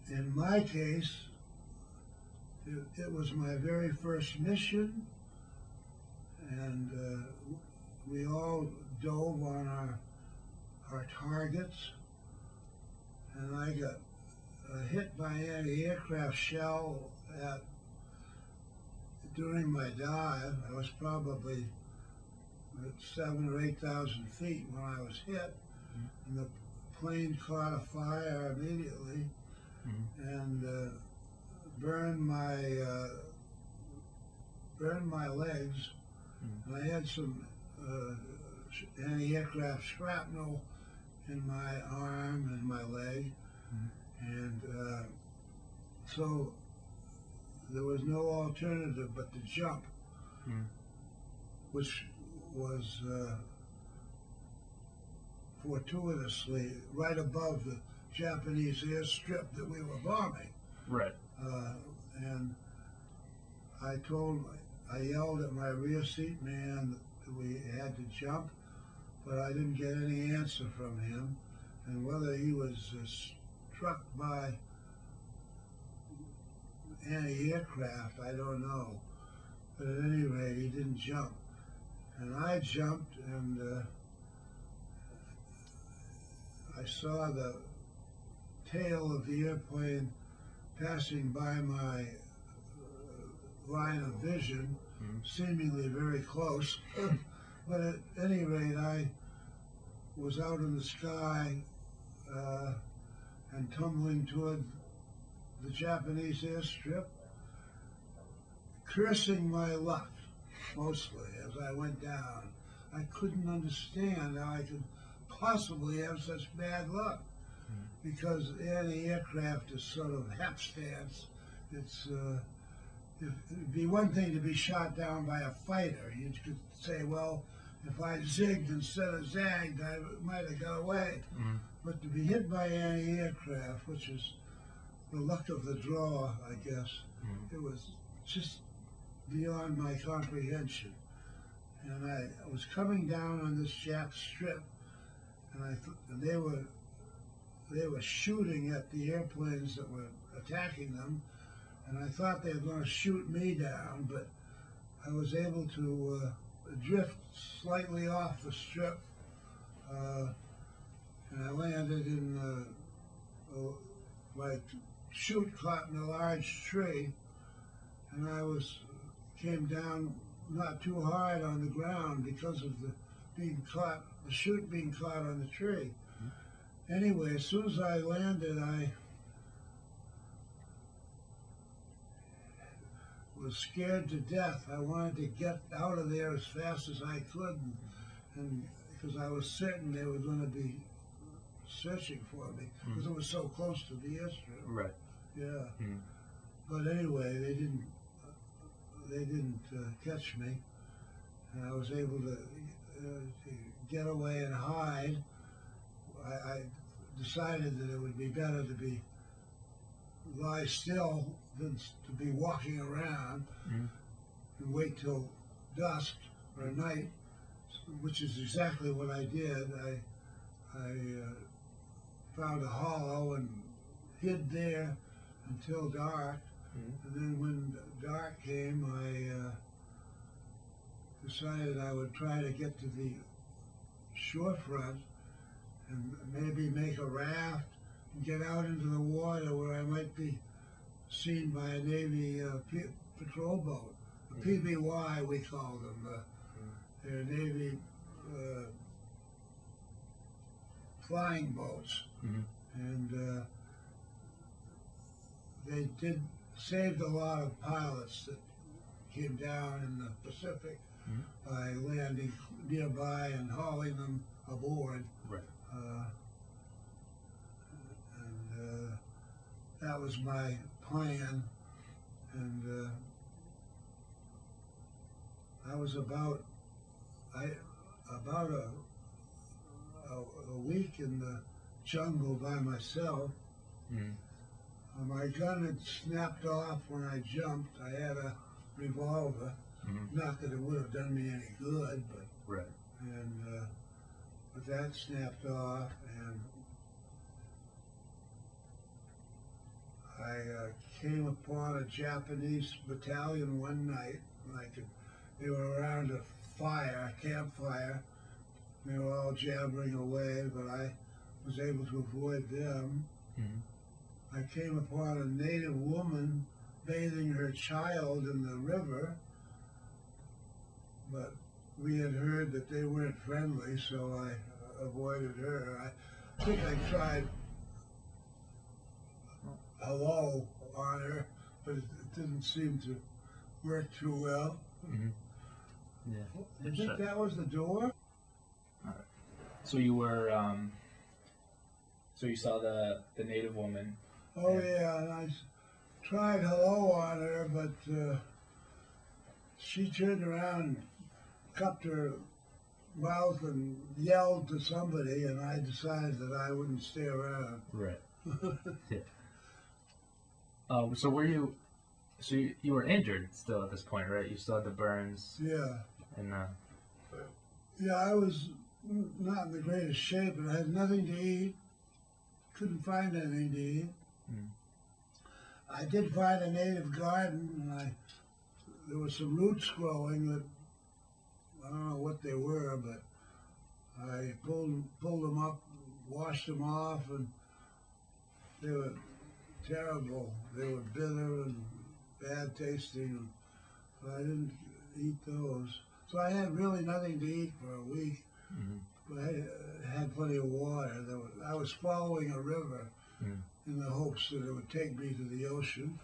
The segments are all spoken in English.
in my case, it was my very first mission, and we all dove on our targets, and I got hit by an anti-aircraft shell during my dive. I was probably at 7,000 or 8,000 feet when I was hit, and the plane caught a fire immediately and burned my legs. And I had some anti-aircraft shrapnel in my arm and my leg, and so there was no alternative but to jump, which was fortuitously right above the Japanese airstrip that we were bombing. Right. And I yelled at my rear seat man that we had to jump, but I didn't get any answer from him. And whether he was struck by anti-aircraft, I don't know. But at any rate, he didn't jump. And I jumped, and I saw the tail of the airplane passing by my line of vision, seemingly very close. But at any rate, I was out in the sky and tumbling toward the Japanese airstrip, cursing my luck, mostly, as I went down. I couldn't understand how I could possibly have such bad luck, because anti-aircraft is sort of hapstance. It'd be one thing to be shot down by a fighter. You could say, well, if I zigged instead of zagged, I might have got away. But to be hit by anti-aircraft, which is the luck of the draw, I guess, it was just beyond my comprehension. And I was coming down on this Jap strip, and they were shooting at the airplanes that were attacking them, and I thought they were going to shoot me down, but I was able to drift slightly off the strip, and I landed in my chute caught in a large tree, and I came down not too hard on the ground because of the chute being caught on the tree. Anyway, as soon as I landed, I was scared to death. I wanted to get out of there as fast as I could, and because I was certain they were going to be searching for me, because it was so close to the airstrip. Right. Yeah. But anyway, they didn't catch me, and I was able to get away and hide. I decided that it would be better to lie still than to be walking around and wait till dusk or night, which is exactly what I did. I found a hollow and hid there until dark, and then when dark came, I decided I would try to get to the shorefront and maybe make a raft and get out into the water where I might be seen by a Navy patrol boat, a PBY we call them. They're Navy flying boats, and they saved a lot of pilots that came down in the Pacific by landing nearby and hauling them aboard. Right. And that was my plan, and I was about a week in the jungle by myself. My gun had snapped off when I jumped. I had a revolver, not that it would have done me any good, but right. And but that snapped off, and upon a Japanese battalion one night. They were around a fire, a campfire. They were all jabbering away, but I was able to avoid them. I came upon a native woman bathing her child in the river, but we had heard that they weren't friendly, so I avoided her. I think I tried hello on her, but it didn't seem to work too well. Yeah. I think that was the door. So you were, so you saw the native woman. Oh yeah, and I tried hello on her, but she turned around and cupped her mouth and yelled to somebody, and I decided that I wouldn't stay around. Right. Yeah. So were you? So you were injured still at this point, right? You still had the burns. Yeah. And Yeah, I was not in the greatest shape, and I had nothing to eat. Couldn't find anything to eat. I did find a native garden, and there were some roots growing that I don't know what they were, but I pulled them up, washed them off, and they were terrible. They were bitter and bad tasting, and so I didn't eat those. So I had really nothing to eat for a week, but I had plenty of water. I was following a river in the hopes that it would take me to the ocean.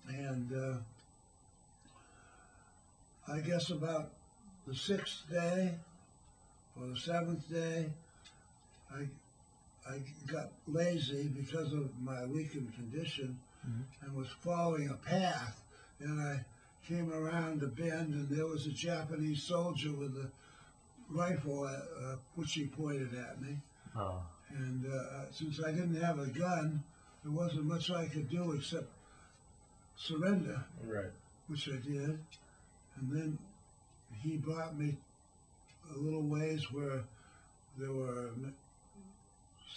And I guess about the 6th day or the 7th day, I got lazy because of my weakened condition and was following a path. And I came around a bend, and there was a Japanese soldier with a rifle which he pointed at me. oh, And since I didn't have a gun, there wasn't much I could do except surrender, right. which I did. And then he brought me a little ways where there were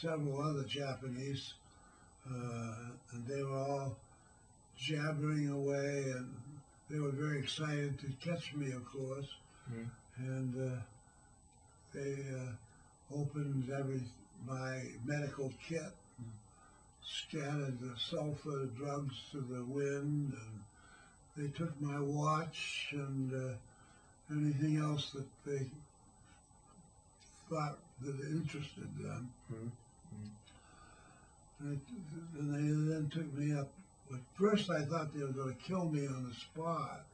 several other Japanese, and they were all jabbering away, and they were very excited to catch me, of course. And they opened my medical kit, scattered the sulfur drugs to the wind, and they took my watch and anything else that they thought that interested them. And they then took me up. At first I thought they were going to kill me on the spot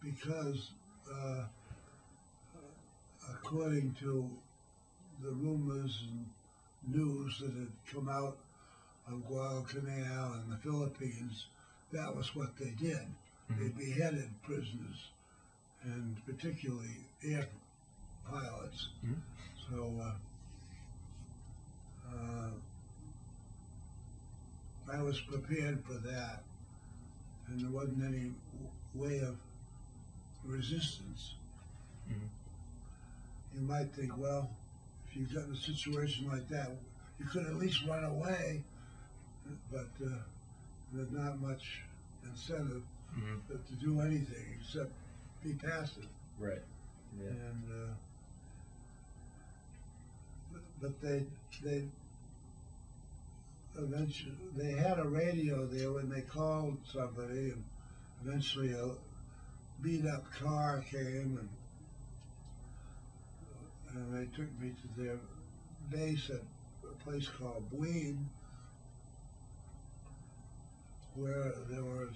because according to the rumors and news that had come out of Guadalcanal and the Philippines, that was what they did. They beheaded prisoners, and particularly air pilots. So I was prepared for that, and there wasn't any way of resistance. You might think, well, if you got in a situation like that, you could at least run away, but there's not much incentive to do anything except be passive. Right. Yeah. And but they eventually they had a radio there when they called somebody, and eventually a beat-up car came, and they took me to their base at a place called Buin, where there was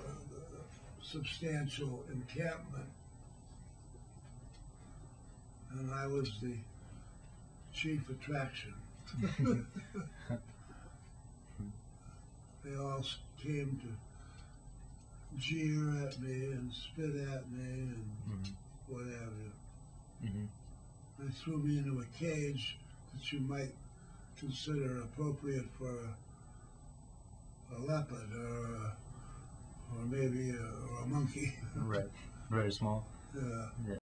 a substantial encampment, and I was the chief attraction. They all came to jeer at me and spit at me and what have you. They threw me into a cage that you might consider appropriate for a leopard or maybe a monkey. Right. Very small. Yeah.